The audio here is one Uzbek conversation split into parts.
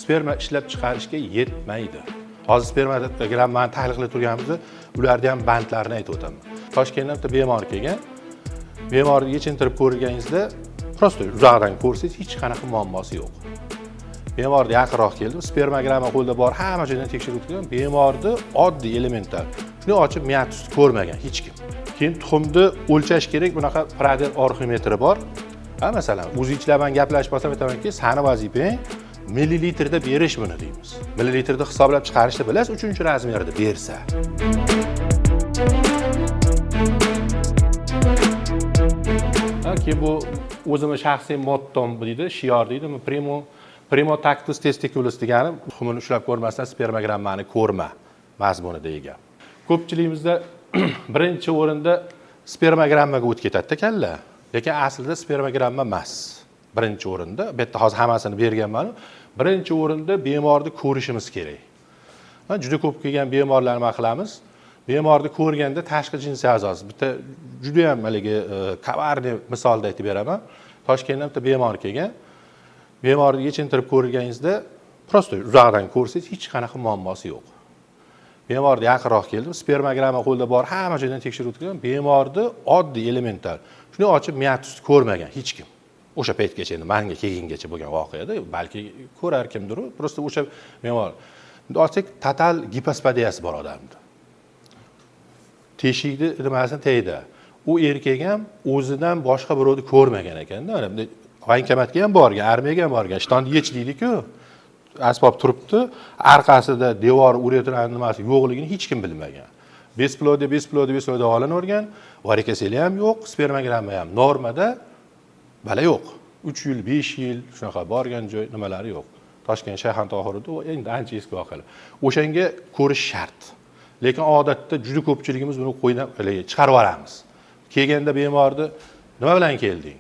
sperma ishlab chiqarishga yetmaydi. Hozir spermogrammani tahlil qilib turganimizda ularning ham bandlarini aytib o'taman. Toshkentdan bitta bemor kelgan. Bemorni yechintirib ko'rganingizda, prosta uzoqdan ko'rsangiz hech qanaqa muammosi yo'q. Bemorni yaqinroq keldim, spermogramma qo'lda bor, hamma joydan tekshirib o'tgan. Bemorni oddiy elementar. Shuni ochib miyasini ko'rmagan hech kim. Keyin tuxumni o'lchash kerak, bunaqa Prader orximetri bor. Masalan, o'zingizlar bilan gaplashib olsam aytamanki, sani vazifang millilitrda berish buni deymiz. Millilitrda hisoblab chiqarishni bilasiz, 3-razmerda bersa. Keyin bu o'zimning shaxsiy mottom deydi, shior deydi, Primotactus testiculus degani tuxumini ushlab ko'rmasdan spermogrammani ko'rma mazmunida ega. Ko'pchiligimizda birinchi o'rinda spermogrammaga o'tib ketadi kalla, lekin aslida spermogramma emas. Birinchi o'rinda, bu yerda hozir hammasini berganman. Birinchi o'rinda bemorni ko'rishimiz kerak. Juda ko'p kelgan bemorlarni nima qilamiz? Bemorni ko'rganda tashqi jinsiy a'zosi, bitta juda ham haligi kavarni misolda aytib beraman. Toshkentdan bitta bemor kelgan. Bemorni yechintirib ko'rganingizda, prosta uzoqdan ko'rsangiz hech qanaqa muammosi yo'q. Bemorni yaqinroq keldim, spermogramma qo'lda bor, hamma joydan tekshirib o'tgan. Bemorni oddiy elementar. Shuni ochib miyasini ko'rmagan hech kim. O'sha paytgacha endi menga kelgungacha bo'lgan voqeada, balki ko'rar kimdir, prosta o'sha bemor. Endi olsak, total gipospadiyasi bor odamda. Teshikni nimasini tegdi. U erkak ham o'zidan boshqa birovni ko'rmagan ekanda. Mana voyinkomatga ham borgan, armiyaga ham borgan. Ishtonni yech deydi-ku. Asbob turibdi, orqasida devor urayotgan nimasi yo'qligini hech kim bilmagan. Besplodiya olinavergan, varikoseli ham yo'q, spermogramma ham normada bala yo'q. 3 yil, 5 yil shunaqa borgan joy nimalari yo'q. Toshkent Shayxontohurida endi ancha eski voqealar. O'shanga ko'rish shart. Lekin odatda juda ko'pchiligimiz buni qo'ydan chiqarib yuboramiz. Kelganda bemorni nima bilan kelding?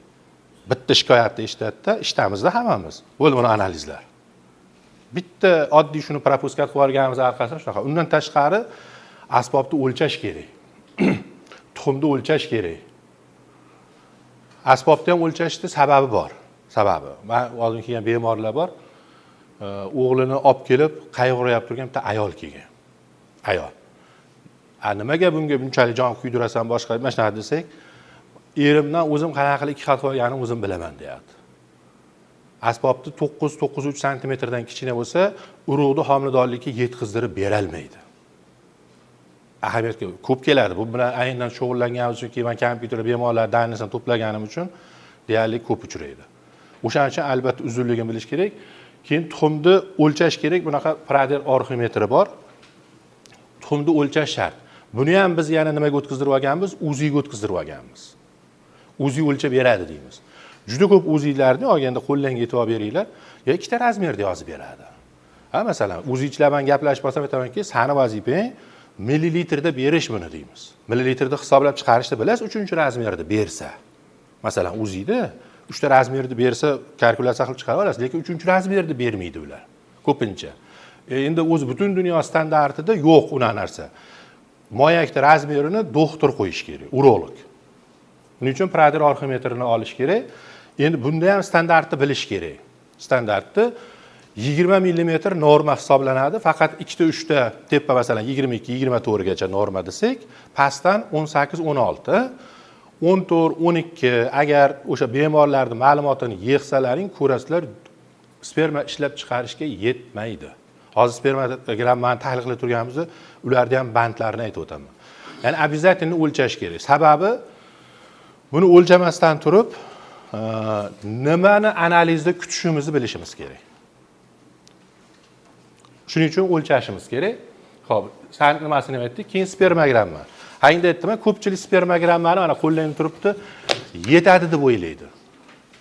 Bitta shikoyatni eshitadi-da, ishtamizda hammamiz. Bo'ldi buni analizlar. Bitta oddiy shuni propuskat qilib olganimiz orqasida shunaqa. Undan tashqari asbobni o'lchash kerak. Tuxumni o'lchash kerak. Asbobni ham o'lchashda sababi bor. Sababi. Men oldin kelgan bemorlar bor. O'g'lini olib kelib, qayg'urayotib turgan bitta ayol kelgan. Ayol. Nimaga bunga bunchalik jon kuydirasan boshqa mana shunaqa desak, erimdan o'zim qanaqa qilib 2 xat qo'yganimni o'zim bilaman deyapti. Asbobni 9-9.3 santimetrdan kichkina bo'lsa, urug'ni homiladorlikka yetkazdirib bera olmaydi. Ahamiyatga ko'p keladi. Bu bilan aynan shug'ullanganim uchun, men kompyuter bemorlar danasini to'plaganim uchun deyarli ko'p uchraydi. O'shaning uchun albatta uzunligini bilish kerak. Keyin tuxumni o'lchash kerak. Bunaqa Prader orximetri bor. Tuxumni o'lchash shart. Buni ham biz yana nimaga o'tkazdirib olganmiz? Uziga o'tkazdirib olganmiz. Uzi o'lchab beradi deymiz. Juda ko'p uzilarni olganda qo'llarga e'tibor beringlar, yo ikkita razmerda yozib beradi. Masalan, uzichilar bilan gaplashib olsam aytamanki, sani vazifang millilitrda berish buni deymiz. Millilitrda hisoblab chiqarishni bilasiz, 3-razmerda bersa. Masalan, uzida 3 ta razmerda bersa, kalkulyatsiya qilib chiqara olasiz, lekin 3-razmerda bermaydi ular. Ko'pincha. Endi o'zi butun dunyo standartida yo'q una narsa. Moyakda razmerini doktor qo'yish kerak, urolog. Buning uchun Prader orximetrini olish kerak. Endi bunda ham standartni bilish kerak. Standartni 20 mm norma hisoblanadi. Faqat 2-3 ta tepa masalan 22-24 gacha norma desak, pastdan 18-16, 14-12 agar o'sha bemorlarning ma'lumotini yig'salaring, ko'rasizlar, sperma ishlab chiqarishga yetmaydi. Hozir spermogrammani tahlil qilib turganimizda ularning ham bandlarini aytib o'taman. Ya'ni обязательно o'lchash kerak. Sababi buni o'lchamasdan turib, nimani analizda kutishimizni bilishimiz kerak. Shuning uchun o'lchashimiz kerak. Xo'p, san nimasini aytdik? Keyin spermogramma. Endi aytdim-a, ko'pchilik spermogrammani mana qo'llanib turibdi, yetadi deb o'ylaydi.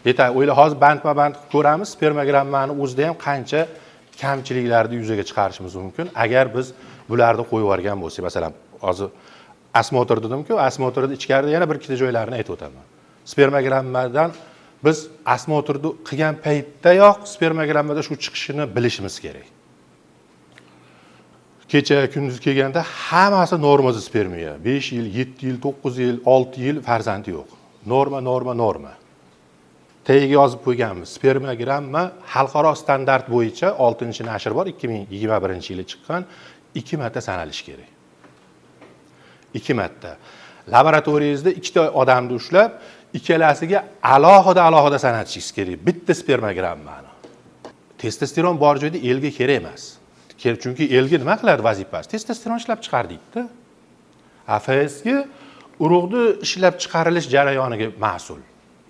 Yetadi, hozir bandma-band ko'ramiz, spermogrammani o'zida ham qancha kamchiliklarni yuzaga chiqarishimiz mumkin agar biz bularni qo'yib yuborgan bo'lsak. Masalan, hozir osmotr dedim-ku, osmotrda ichkarida yana bir ikkita joylarni aytib o'taman. Spermogrammadan biz osmotrni qilgan paytdayoq spermogrammada shu chiqishini bilishimiz kerak. Kecha kunduz kelganda hammasi normazi spermiya. 5 yil, 7 yil, 9 yil, 6 yil farzandi yo'q. Norma. tagiga yozib qo'yganmiz. Spermogramma xalqaro standart bo'yicha 6-nashr bor, 2021-yili chiqqan, 2 marta sanalish kerak. 2 marta. Laboratoriyangizda 2 ta odamni ushlab, ikkalasiga alohida sanatishingiz kerak. Bitta spermogrammani. Testosteron bor joyda elga kerak emas. Chunki elga nima qiladi vazifasi? Testosteron ishlab chiqardikda. AFSga urug'ni ishlab chiqarilish jarayoniga mas'ul.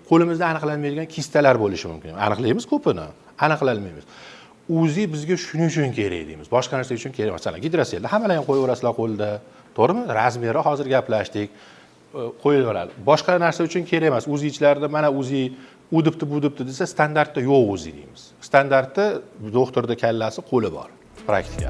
Qo'limizda aniqlanmaydigan kistalar bo'lishi mumkin. Aniqlaymiz ko'pini, aniqlanmaymiz. Uzi bizga shuning uchun kerak deymiz. Boshqa narsa uchun kerak emas. Masalan, gidroselda hammalar ham qo'yaverasizlar qo'lda. To'g'rimi? Razmeri hozir gaplashdik. Qo'yaveradi. Boshqa narsa uchun kerak emas. Uzichilarda mana uzi u debdi, bu debdi desa, standartda yo'q uzi deymiz. Standartda doktorda kallasi qo'li bor. Praktika.